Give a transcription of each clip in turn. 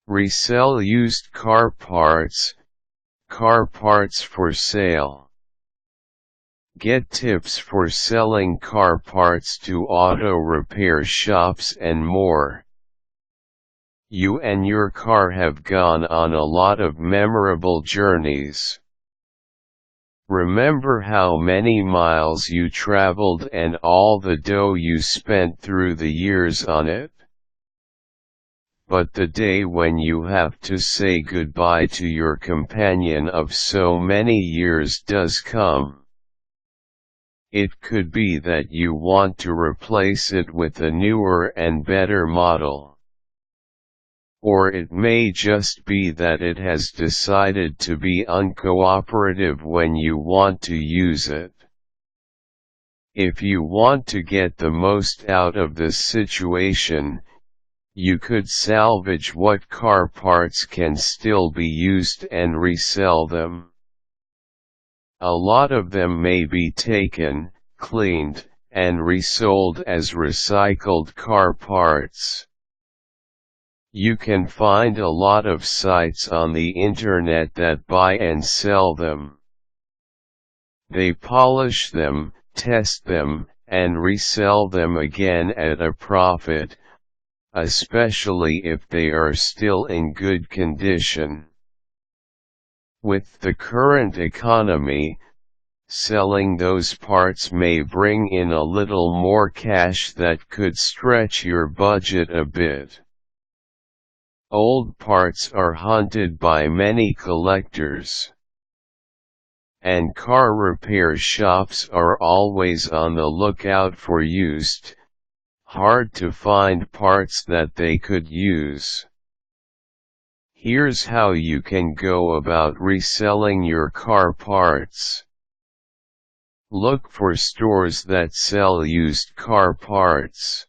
Resell used car parts for sale. Get tips for selling car parts to auto repair shops and more. You and your car have gone on a lot of memorable journeys. Remember how many miles you traveled and all the dough you spent through the years on it? But the day when you have to say goodbye to your companion of so many years does come. It could be that you want to replace it with a newer and better model. Or it may just be that it has decided to be uncooperative when you want to use it. If you want to get the most out of this situation, you could salvage what car parts can still be used and resell them. A lot of them may be taken, cleaned, and resold as recycled car parts. You can find a lot of sites on the internet that buy and sell them. They polish them, test them, and resell them again at a profit, especially if they are still in good condition. With the current economy, selling those parts may bring in a little more cash that could stretch your budget a bit. Old parts are hunted by many collectors. And car repair shops are always on the lookout for used, hard to find parts that they could use. Here's how you can go about reselling your car parts. Look for stores that sell used car parts.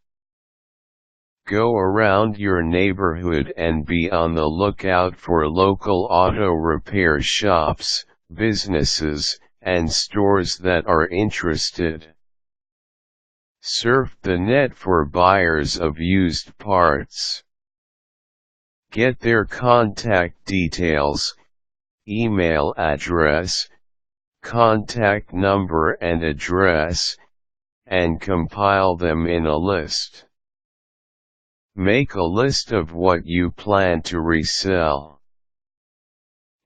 Go around your neighborhood and be on the lookout for local auto repair shops, businesses, and stores that are interested. Surf the net for buyers of used parts. Get their contact details, email address, contact number and address, and compile them in a list. Make a list of what you plan to resell.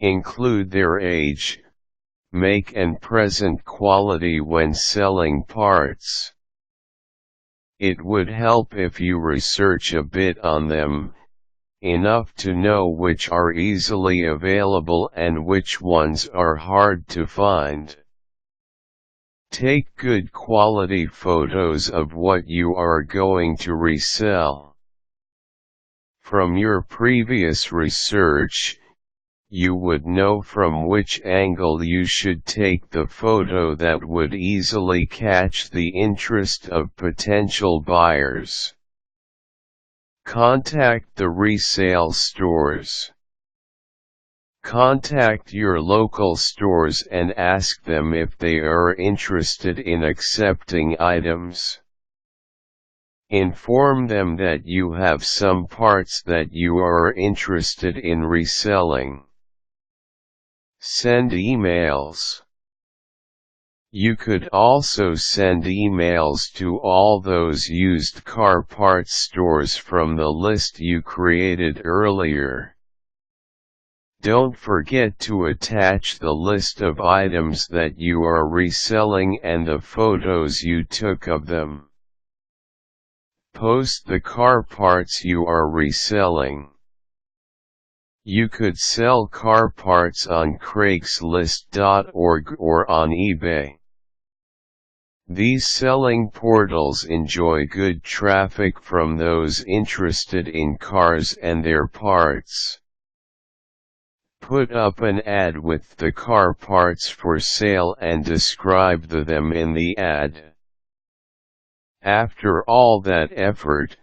Include their age, make and present quality when selling parts. It would help if you research a bit on them, enough to know which are easily available and which ones are hard to find. Take good quality photos of what you are going to resell. From your previous research, you would know from which angle you should take the photo that would easily catch the interest of potential buyers. Contact the resale stores. Contact your local stores and ask them if they are interested in accepting items. Inform them that you have some parts that you are interested in reselling. Send emails. You could also send emails to all those used car parts stores from the list you created earlier. Don't forget to attach the list of items that you are reselling and the photos you took of them. Post the car parts you are reselling. You could sell car parts on Craigslist.org or on eBay. These selling portals enjoy good traffic from those interested in cars and their parts. Put up an ad with the car parts for sale and describe them in the ad. After all that effort,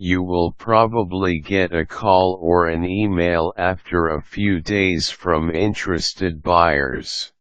you will probably get a call or an email after a few days from interested buyers.